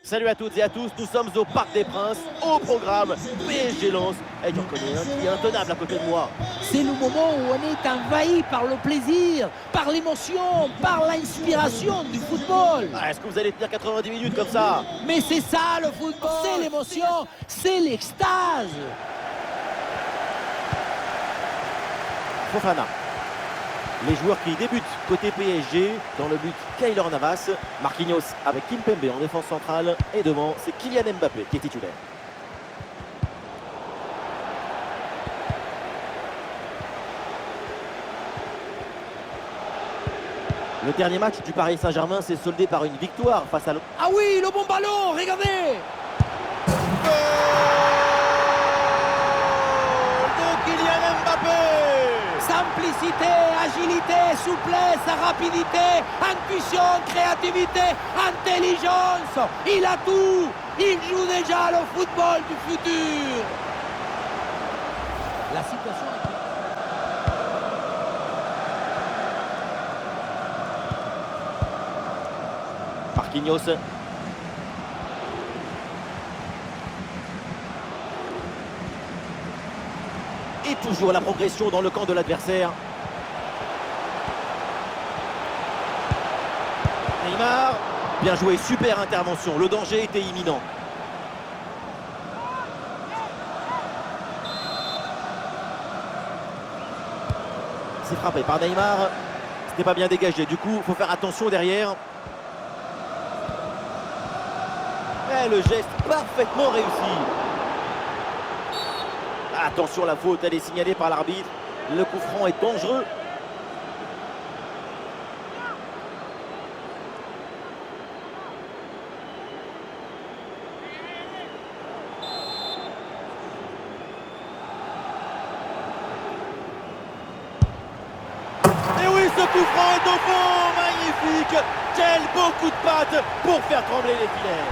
Salut à toutes et à tous, nous sommes au Parc des Princes, au programme PSG Lens. Et j'en connais un qui est intenable à côté de moi. C'est le moment où on est envahi par le plaisir, par l'émotion, par l'inspiration du football. Ah, est-ce que vous allez tenir 90 minutes comme ça? Mais c'est ça le football, c'est l'émotion, c'est l'extase. Fofana. Les joueurs qui débutent côté PSG, dans le but Keylor Navas, Marquinhos avec Kimpembe en défense centrale et devant c'est Kylian Mbappé qui est titulaire. Le dernier match du Paris Saint-Germain s'est soldé par une victoire face à Ah oui, le bon ballon, regardez. de Kylian Mbappé. Simplicité, agilité, souplesse, rapidité, intuition, créativité, intelligence. Il a tout. Il joue déjà le football du futur. La situation est... Marquinhos. Et toujours la progression dans le camp de l'adversaire. Neymar, bien joué, super intervention, le danger était imminent. C'est frappé par Neymar, c'était pas bien dégagé, du coup il faut faire attention derrière. Et le geste parfaitement réussi. Attention, la faute, elle est signalée par l'arbitre. Le coup franc est dangereux. Et oui, ce coup franc est au fond, magnifique. Quel beau coup de patte pour faire trembler les filets.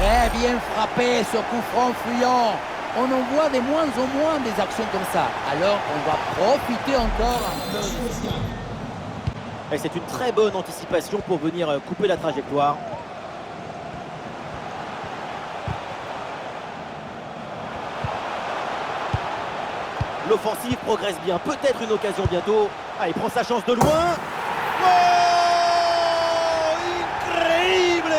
Très bien frappé, ce coup franc fuyant. On en voit de moins en moins des actions comme ça. Alors on va profiter encore un peu de ça. Et c'est une très bonne anticipation pour venir couper la trajectoire. L'offensive progresse bien, peut-être une occasion bientôt. Ah, il prend sa chance de loin. Oh, incroyable!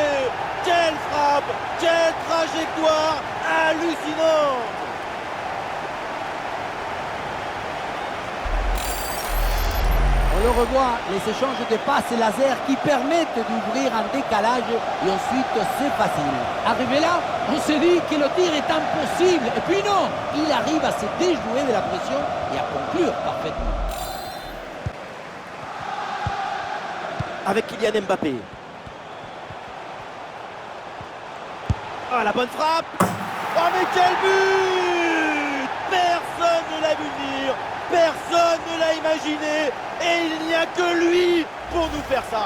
Quelle frappe! Quelle trajectoire hallucinante! On le revoit, les échanges de passes laser qui permettent d'ouvrir un décalage et ensuite c'est facile. Arrivé là, on se dit que le tir est impossible. Et puis non, il arrive à se déjouer de la pression et à conclure parfaitement. Avec Kylian Mbappé. Ah, la bonne frappe! Oh, mais quel but! Personne ne l'a vu venir, personne ne l'a imaginé, et il n'y a que lui pour nous faire ça.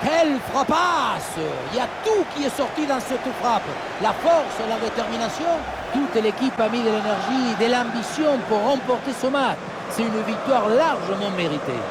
Quelle frappasse! Il y a tout qui est sorti dans cette frappe. La force, la détermination. Toute l'équipe a mis de l'énergie, de l'ambition pour remporter ce match. C'est une victoire largement méritée.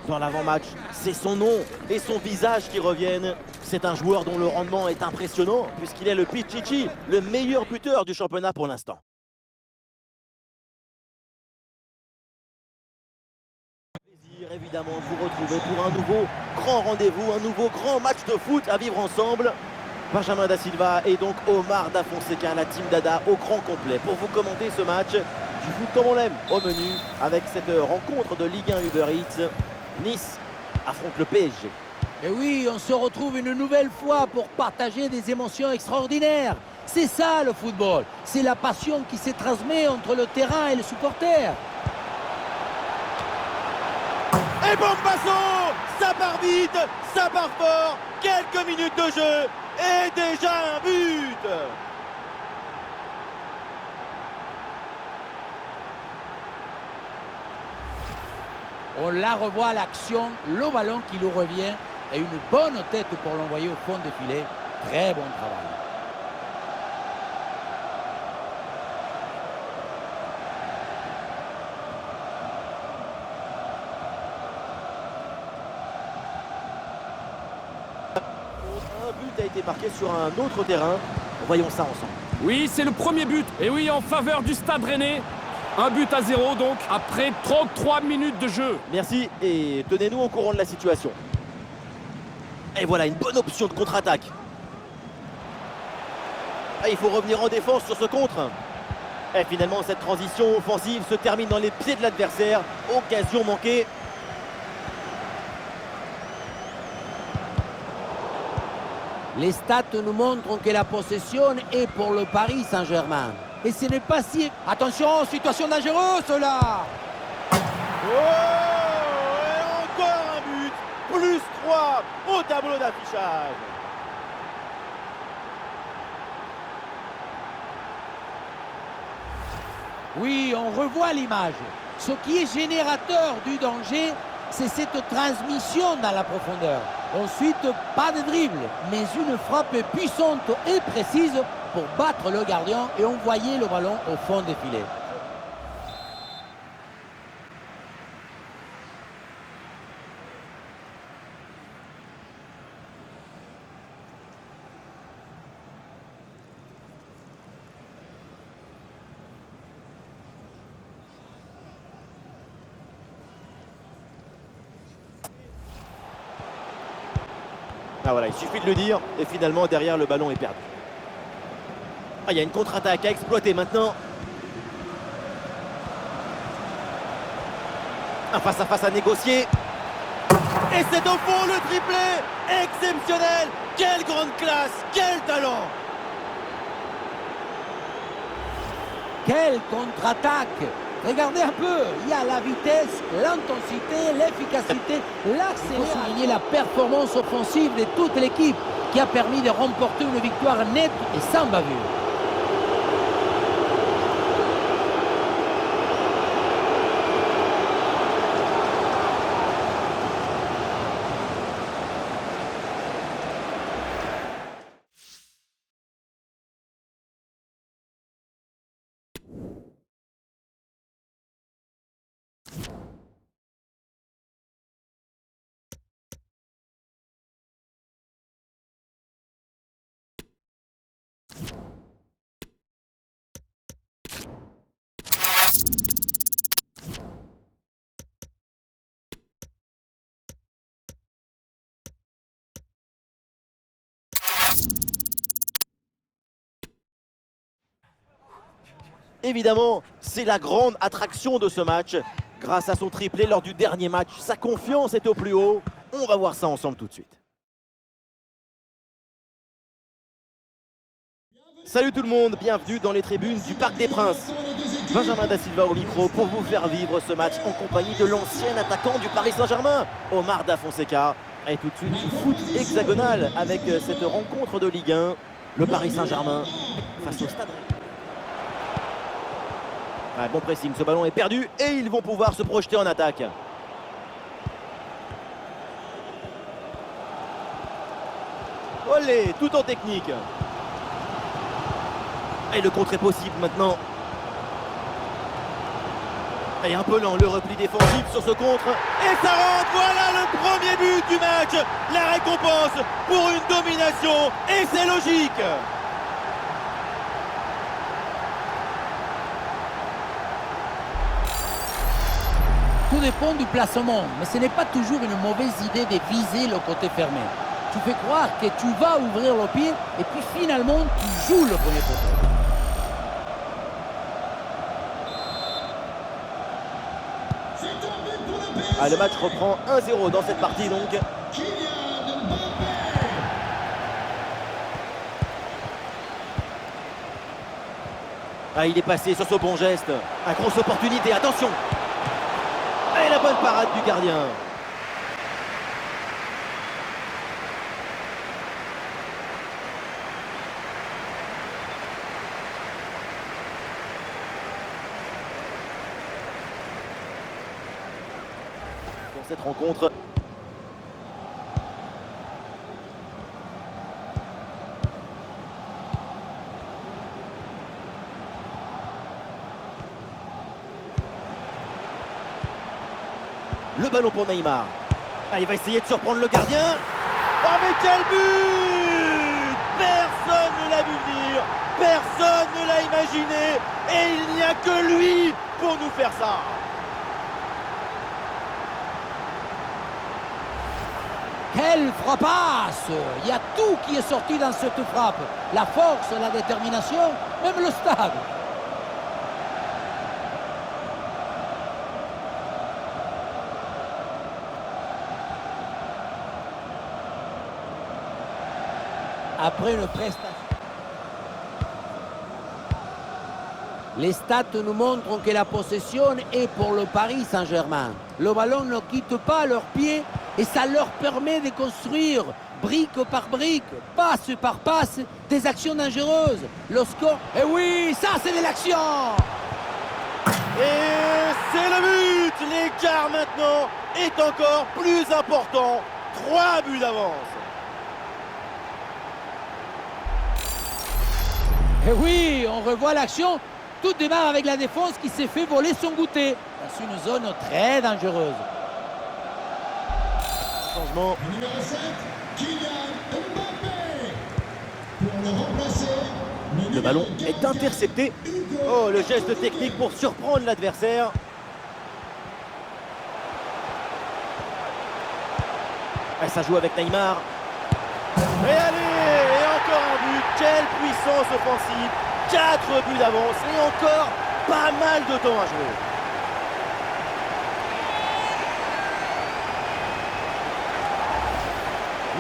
Dans l'avant-match, c'est son nom et son visage qui reviennent. C'est un joueur dont le rendement est impressionnant puisqu'il est le Pichichi, le meilleur buteur du championnat pour l'instant. Plaisir évidemment de vous retrouver pour un nouveau grand rendez-vous, un nouveau grand match de foot à vivre ensemble. Benjamin Da Silva et donc Omar Da Fonseca, la team Dada au grand complet pour vous commenter ce match du foot comme on l'aime au menu avec cette rencontre de Ligue 1 Uber Eats. Nice affronte le PSG. Et oui, on se retrouve une nouvelle fois pour partager des émotions extraordinaires. C'est ça le football, c'est la passion qui se transmet entre le terrain et les supporters. Et Bombasso, ça part vite, ça part fort, quelques minutes de jeu et déjà un but. On la revoit à l'action, le ballon qui lui revient et une bonne tête pour l'envoyer au fond des filets. Très bon travail. Un but a été marqué sur un autre terrain. Voyons ça ensemble. Oui, c'est le premier but. Et oui, en faveur du Stade Rennais. Un but à 0 donc, après 33 minutes de jeu. Merci et tenez-nous au courant de la situation. Et voilà une bonne option de contre-attaque. Ah, il faut revenir en défense sur ce contre. Et finalement, cette transition offensive se termine dans les pieds de l'adversaire. Occasion manquée. Les stats nous montrent que la possession est pour le Paris Saint-Germain. Et ce n'est pas si... Attention, situation dangereuse là. Oh, et encore un but. Plus 3 au tableau d'affichage. Oui, on revoit l'image. Ce qui est générateur du danger, c'est cette transmission dans la profondeur. Ensuite, pas de dribble, mais une frappe puissante et précise pour battre le gardien et envoyer le ballon au fond des filets. Ah voilà, il suffit de le dire et finalement derrière le ballon est perdu. Ah, il y a une contre-attaque à exploiter maintenant. Un face-à-face à négocier. Et c'est au fond le triplé. Exceptionnel. Quelle grande classe. Quel talent. Quelle contre-attaque! Regardez un peu, il y a la vitesse, l'intensité, l'efficacité, l'accélération. Il faut souligner la performance offensive de toute l'équipe qui a permis de remporter une victoire nette et sans bavure. Évidemment, c'est la grande attraction de ce match. Grâce à son triplé lors du dernier match, sa confiance est au plus haut. On va voir ça ensemble tout de suite. Salut tout le monde, bienvenue dans les tribunes du Parc des Princes. Benjamin Da Silva au micro pour vous faire vivre ce match en compagnie de l'ancien attaquant du Paris Saint-Germain, Omar Da Fonseca. Et tout de suite du foot hexagonal avec cette rencontre de Ligue 1. Le Paris Saint-Germain face au Stade. Ah, bon pressing, ce ballon est perdu et ils vont pouvoir se projeter en attaque. Olé, tout en technique. Et le contre est possible maintenant. Et un peu lent le repli défensif sur ce contre. Et ça rentre, voilà le premier but du match. La récompense pour une domination. Et c'est logique. Tout dépend du placement, mais ce n'est pas toujours une mauvaise idée de viser le côté fermé. Tu fais croire que tu vas ouvrir le pied et puis finalement tu joues le premier poteau. Ah, le match reprend 1-0 dans cette partie donc. Ah, il est passé sur ce bon geste. Ah, grosse opportunité, attention. Et la bonne parade du gardien. Pour cette rencontre. Le ballon pour Neymar. Ah, il va essayer de surprendre le gardien. Oh mais quel but! Personne ne l'a vu venir. Personne ne l'a imaginé. Et il n'y a que lui pour nous faire ça. Quelle frappasse! Il y a tout qui est sorti dans cette frappe. La force, la détermination, même le stade. Après une prestation. Les stats nous montrent que la possession est pour le Paris Saint-Germain. Le ballon ne quitte pas leurs pieds et ça leur permet de construire brique par brique, passe par passe, des actions dangereuses. Le score, et oui, ça c'est de l'action! Et c'est le but. L'écart maintenant est encore plus important. 3 buts d'avance. Et oui, on revoit l'action. Tout démarre avec la défense qui s'est fait voler son goûter dans une zone très dangereuse. Changement. Numéro 7, Kylian Mbappé. Pour le remplacer, Le ballon est intercepté. Oh, le geste technique pour surprendre l'adversaire. Ah, ça joue avec Neymar. Et allez, et encore un but. Quelle puissance offensive. 4 buts d'avance et encore pas mal de temps à jouer.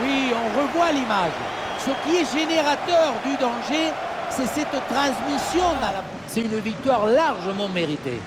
Oui, on revoit l'image. Ce qui est générateur du danger, c'est cette transmission dans la... C'est une victoire largement méritée.